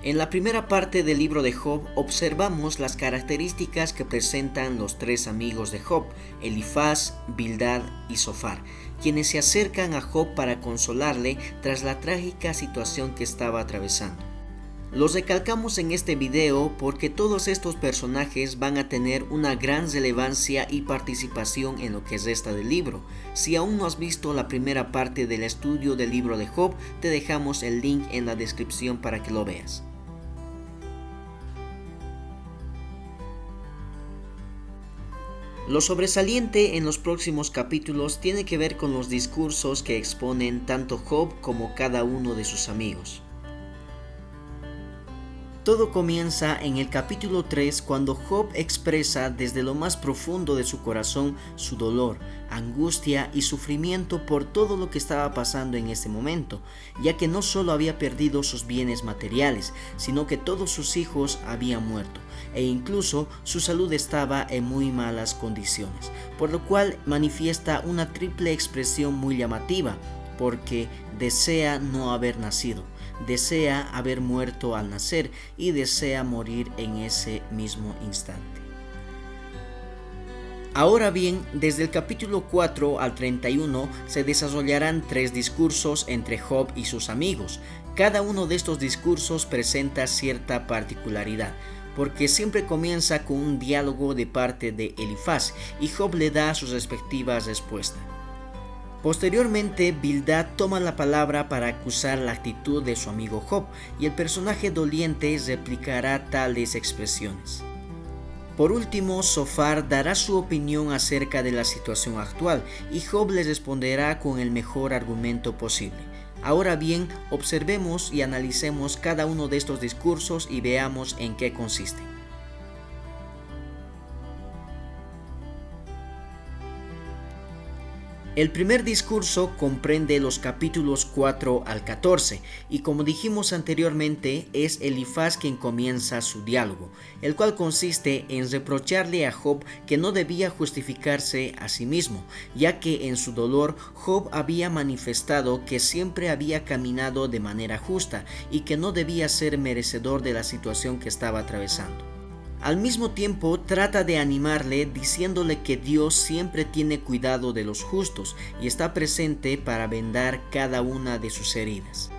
En la primera parte del libro de Job observamos las características que presentan los tres amigos de Job, Elifaz, Bildad y Zofar, quienes se acercan a Job para consolarle tras la trágica situación que estaba atravesando. Los recalcamos en este video porque todos estos personajes van a tener una gran relevancia y participación en lo que resta del libro. Si aún no has visto la primera parte del estudio del libro de Job, te dejamos el link en la descripción para que lo veas. Lo sobresaliente en los próximos capítulos tiene que ver con los discursos que exponen tanto Job como cada uno de sus amigos. Todo comienza en el capítulo 3 cuando Job expresa desde lo más profundo de su corazón su dolor, angustia y sufrimiento por todo lo que estaba pasando en ese momento, ya que no solo había perdido sus bienes materiales, sino que todos sus hijos habían muerto e incluso su salud estaba en muy malas condiciones, por lo cual manifiesta una triple expresión muy llamativa, porque desea no haber nacido, desea haber muerto al nacer y desea morir en ese mismo instante. Ahora bien, desde el capítulo 4 al 31 se desarrollarán tres discursos entre Job y sus amigos. Cada uno de estos discursos presenta cierta particularidad, porque siempre comienza con un diálogo de parte de Elifaz y Job le da sus respectivas respuestas. Posteriormente, Bildad toma la palabra para acusar la actitud de su amigo Job y el personaje doliente replicará tales expresiones. Por último, Zofar dará su opinión acerca de la situación actual y Job le responderá con el mejor argumento posible. Ahora bien, observemos y analicemos cada uno de estos discursos y veamos en qué consisten. El primer discurso comprende los capítulos 4 al 14 y como dijimos anteriormente es Elifaz quien comienza su diálogo, el cual consiste en reprocharle a Job que no debía justificarse a sí mismo, ya que en su dolor Job había manifestado que siempre había caminado de manera justa y que no debía ser merecedor de la situación que estaba atravesando. Al mismo tiempo trata de animarle diciéndole que Dios siempre tiene cuidado de los justos y está presente para vendar cada una de sus heridas.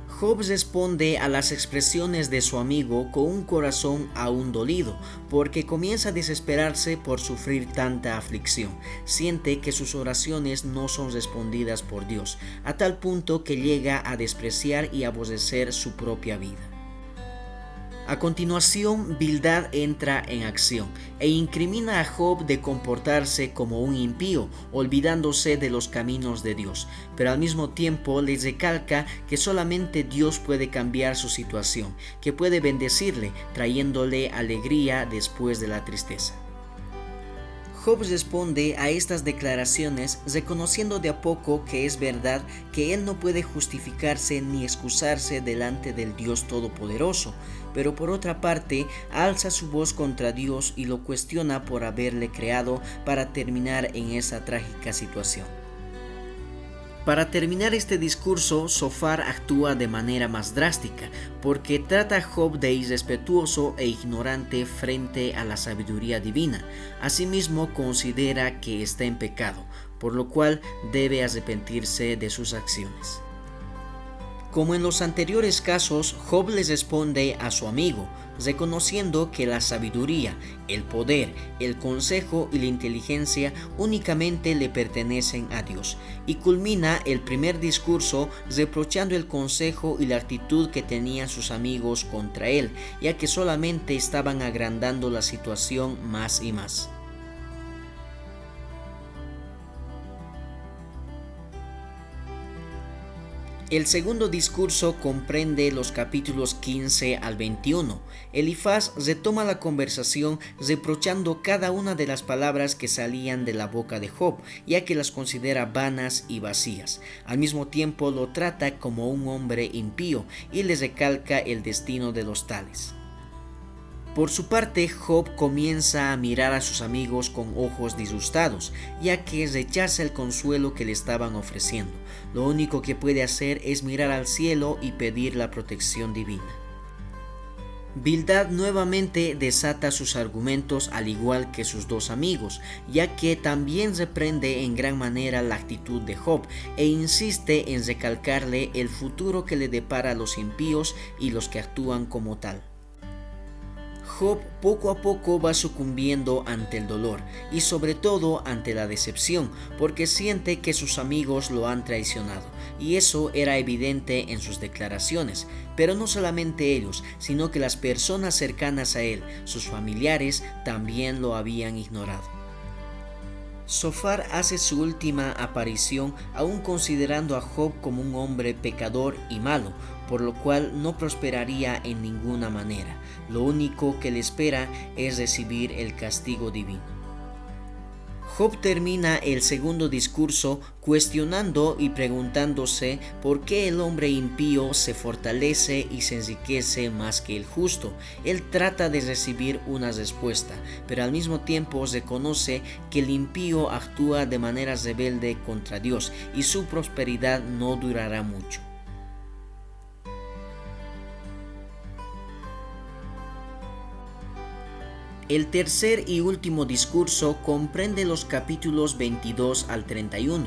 Job responde a las expresiones de su amigo con un corazón aún dolido, porque comienza a desesperarse por sufrir tanta aflicción. Siente que sus oraciones no son respondidas por Dios, a tal punto que llega a despreciar y aborrecer su propia vida. A continuación, Bildad entra en acción e incrimina a Job de comportarse como un impío, olvidándose de los caminos de Dios, pero al mismo tiempo les recalca que solamente Dios puede cambiar su situación, que puede bendecirle, trayéndole alegría después de la tristeza. Job responde a estas declaraciones reconociendo de a poco que es verdad que él no puede justificarse ni excusarse delante del Dios Todopoderoso, pero por otra parte alza su voz contra Dios y lo cuestiona por haberle creado para terminar en esa trágica situación. Para terminar este discurso, Zofar actúa de manera más drástica, porque trata a Job de irrespetuoso e ignorante frente a la sabiduría divina. Asimismo, considera que está en pecado, por lo cual debe arrepentirse de sus acciones. Como en los anteriores casos, Job les responde a su amigo, reconociendo que la sabiduría, el poder, el consejo y la inteligencia únicamente le pertenecen a Dios, y culmina el primer discurso reprochando el consejo y la actitud que tenían sus amigos contra él, ya que solamente estaban agrandando la situación más y más. El segundo discurso comprende los capítulos 15 al 21. Elifaz retoma la conversación reprochando cada una de las palabras que salían de la boca de Job, ya que las considera vanas y vacías. Al mismo tiempo lo trata como un hombre impío y le recalca el destino de los tales. Por su parte, Job comienza a mirar a sus amigos con ojos disgustados, ya que rechaza el consuelo que le estaban ofreciendo. Lo único que puede hacer es mirar al cielo y pedir la protección divina. Bildad nuevamente desata sus argumentos al igual que sus dos amigos, ya que también reprende en gran manera la actitud de Job e insiste en recalcarle el futuro que le depara a los impíos y los que actúan como tal. Job poco a poco va sucumbiendo ante el dolor y sobre todo ante la decepción, porque siente que sus amigos lo han traicionado, y eso era evidente en sus declaraciones. Pero no solamente ellos, sino que las personas cercanas a él, sus familiares, también lo habían ignorado. Zofar hace su última aparición aún considerando a Job como un hombre pecador y malo, por lo cual no prosperaría en ninguna manera. Lo único que le espera es recibir el castigo divino. Job termina el segundo discurso cuestionando y preguntándose por qué el hombre impío se fortalece y se enriquece más que el justo. Él trata de recibir una respuesta, pero al mismo tiempo reconoce que el impío actúa de manera rebelde contra Dios y su prosperidad no durará mucho. El tercer y último discurso comprende los capítulos 22 al 31.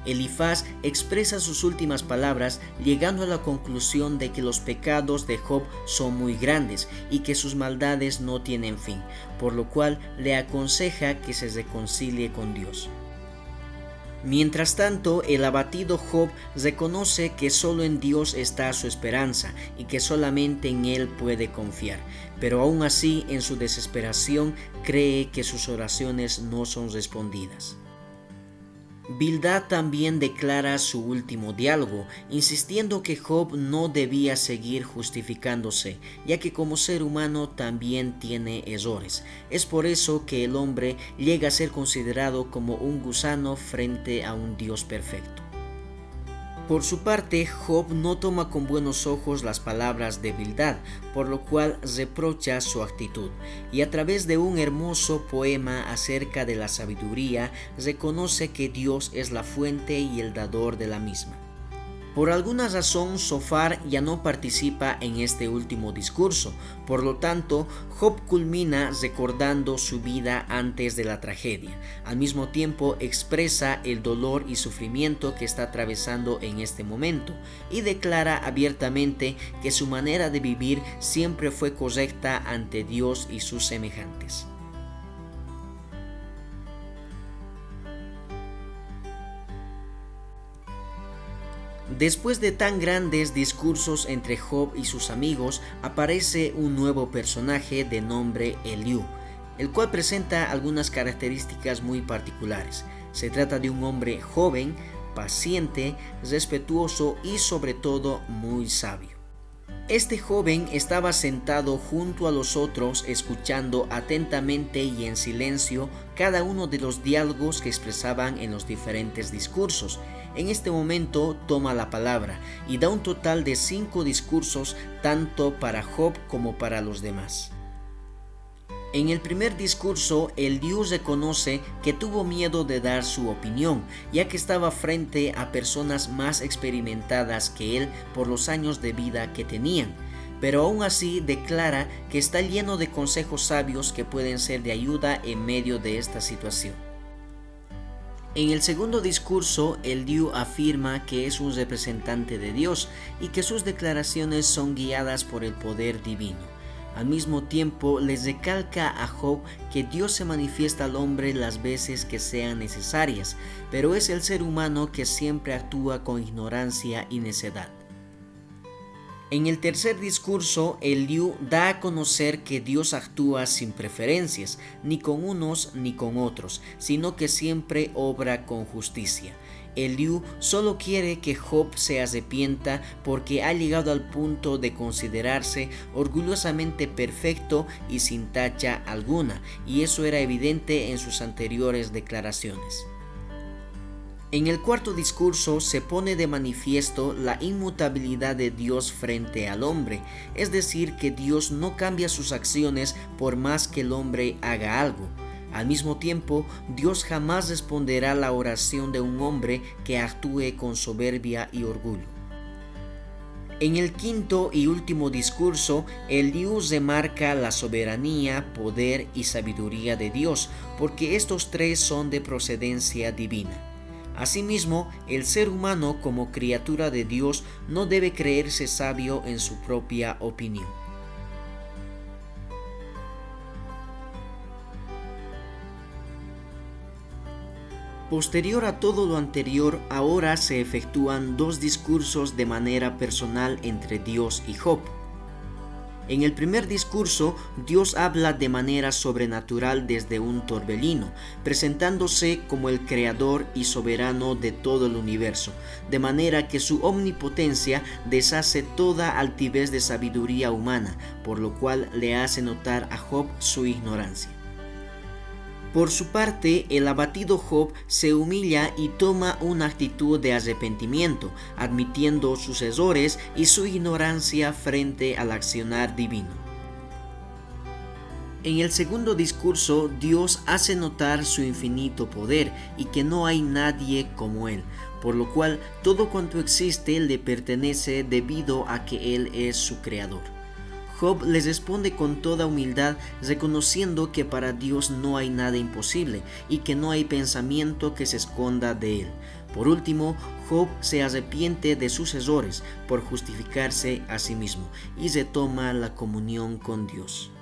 Elifaz expresa sus últimas palabras llegando a la conclusión de que los pecados de Job son muy grandes y que sus maldades no tienen fin, por lo cual le aconseja que se reconcilie con Dios. Mientras tanto, el abatido Job reconoce que solo en Dios está su esperanza y que solamente en Él puede confiar, pero aún así en su desesperación cree que sus oraciones no son respondidas. Bildad también declara su último diálogo, insistiendo que Job no debía seguir justificándose, ya que como ser humano también tiene errores. Es por eso que el hombre llega a ser considerado como un gusano frente a un Dios perfecto. Por su parte, Job no toma con buenos ojos las palabras de Bildad, por lo cual reprocha su actitud, y a través de un hermoso poema acerca de la sabiduría, reconoce que Dios es la fuente y el dador de la misma. Por alguna razón, Zofar ya no participa en este último discurso, por lo tanto, Job culmina recordando su vida antes de la tragedia. Al mismo tiempo, expresa el dolor y sufrimiento que está atravesando en este momento y declara abiertamente que su manera de vivir siempre fue correcta ante Dios y sus semejantes. Después de tan grandes discursos entre Job y sus amigos, aparece un nuevo personaje de nombre Eliú, el cual presenta algunas características muy particulares. Se trata de un hombre joven, paciente, respetuoso y sobre todo muy sabio. Este joven estaba sentado junto a los otros escuchando atentamente y en silencio cada uno de los diálogos que expresaban en los diferentes discursos. En este momento toma la palabra y da un total de 5 discursos tanto para Job como para los demás. En el primer discurso, Eliú reconoce que tuvo miedo de dar su opinión, ya que estaba frente a personas más experimentadas que él por los años de vida que tenían, pero aún así declara que está lleno de consejos sabios que pueden ser de ayuda en medio de esta situación. En el segundo discurso, Eliú afirma que es un representante de Dios y que sus declaraciones son guiadas por el poder divino. Al mismo tiempo, les recalca a Job que Dios se manifiesta al hombre las veces que sean necesarias, pero es el ser humano que siempre actúa con ignorancia y necedad. En el tercer discurso, Eliú da a conocer que Dios actúa sin preferencias, ni con unos ni con otros, sino que siempre obra con justicia. Eliú solo quiere que Job se arrepienta porque ha llegado al punto de considerarse orgullosamente perfecto y sin tacha alguna, y eso era evidente en sus anteriores declaraciones. En el cuarto discurso se pone de manifiesto la inmutabilidad de Dios frente al hombre, es decir, que Dios no cambia sus acciones por más que el hombre haga algo. Al mismo tiempo, Dios jamás responderá la oración de un hombre que actúe con soberbia y orgullo. En el quinto y último discurso, Eliú remarca la soberanía, poder y sabiduría de Dios, porque estos tres son de procedencia divina. Asimismo, el ser humano como criatura de Dios no debe creerse sabio en su propia opinión. Posterior a todo lo anterior, ahora se efectúan dos discursos de manera personal entre Dios y Job. En el primer discurso, Dios habla de manera sobrenatural desde un torbellino, presentándose como el creador y soberano de todo el universo, de manera que su omnipotencia deshace toda altivez de sabiduría humana, por lo cual le hace notar a Job su ignorancia. Por su parte, el abatido Job se humilla y toma una actitud de arrepentimiento, admitiendo sus errores y su ignorancia frente al accionar divino. En el segundo discurso, Dios hace notar su infinito poder y que no hay nadie como Él, por lo cual todo cuanto existe le pertenece debido a que Él es su creador. Job les responde con toda humildad, reconociendo que para Dios no hay nada imposible y que no hay pensamiento que se esconda de él. Por último, Job se arrepiente de sus errores por justificarse a sí mismo y retoma la comunión con Dios.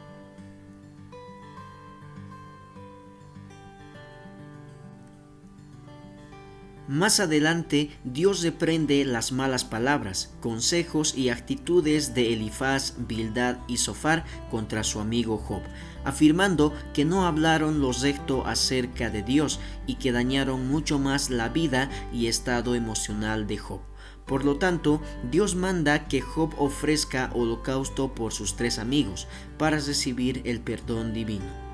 Más adelante, Dios reprende las malas palabras, consejos y actitudes de Elifaz, Bildad y Zofar contra su amigo Job, afirmando que no hablaron lo recto acerca de Dios y que dañaron mucho más la vida y estado emocional de Job. Por lo tanto, Dios manda que Job ofrezca holocausto por sus tres amigos para recibir el perdón divino.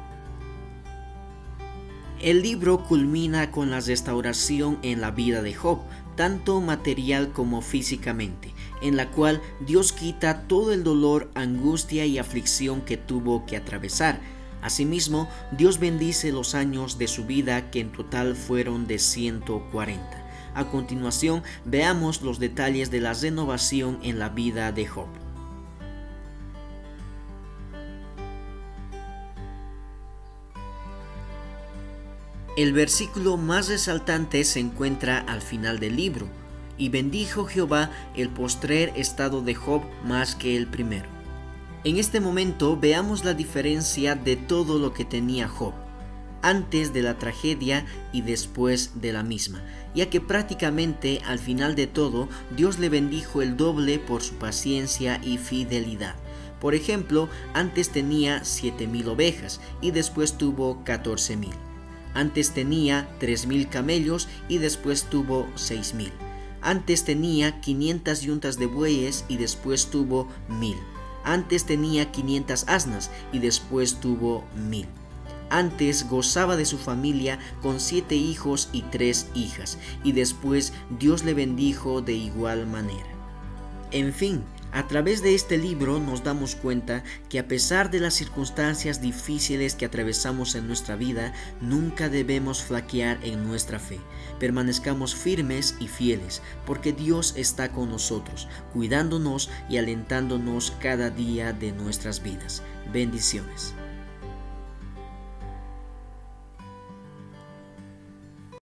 El libro culmina con la restauración en la vida de Job, tanto material como físicamente, en la cual Dios quita todo el dolor, angustia y aflicción que tuvo que atravesar. Asimismo, Dios bendice los años de su vida, que en total fueron de 140. A continuación, veamos los detalles de la renovación en la vida de Job. El versículo más resaltante se encuentra al final del libro: y bendijo Jehová el postrer estado de Job más que el primero. En este momento veamos la diferencia de todo lo que tenía Job, antes de la tragedia y después de la misma, ya que prácticamente al final de todo Dios le bendijo el doble por su paciencia y fidelidad. Por ejemplo, antes tenía 7,000 ovejas y después tuvo 14,000. Antes tenía 3,000 camellos y después tuvo 6,000. Antes tenía 500 yuntas de bueyes y después tuvo 1,000. Antes tenía 500 asnas y después tuvo 1,000. Antes gozaba de su familia con 7 hijos y 3 hijas, y después Dios le bendijo de igual manera. En fin, a través de este libro nos damos cuenta que a pesar de las circunstancias difíciles que atravesamos en nuestra vida, nunca debemos flaquear en nuestra fe. Permanezcamos firmes y fieles, porque Dios está con nosotros, cuidándonos y alentándonos cada día de nuestras vidas. Bendiciones.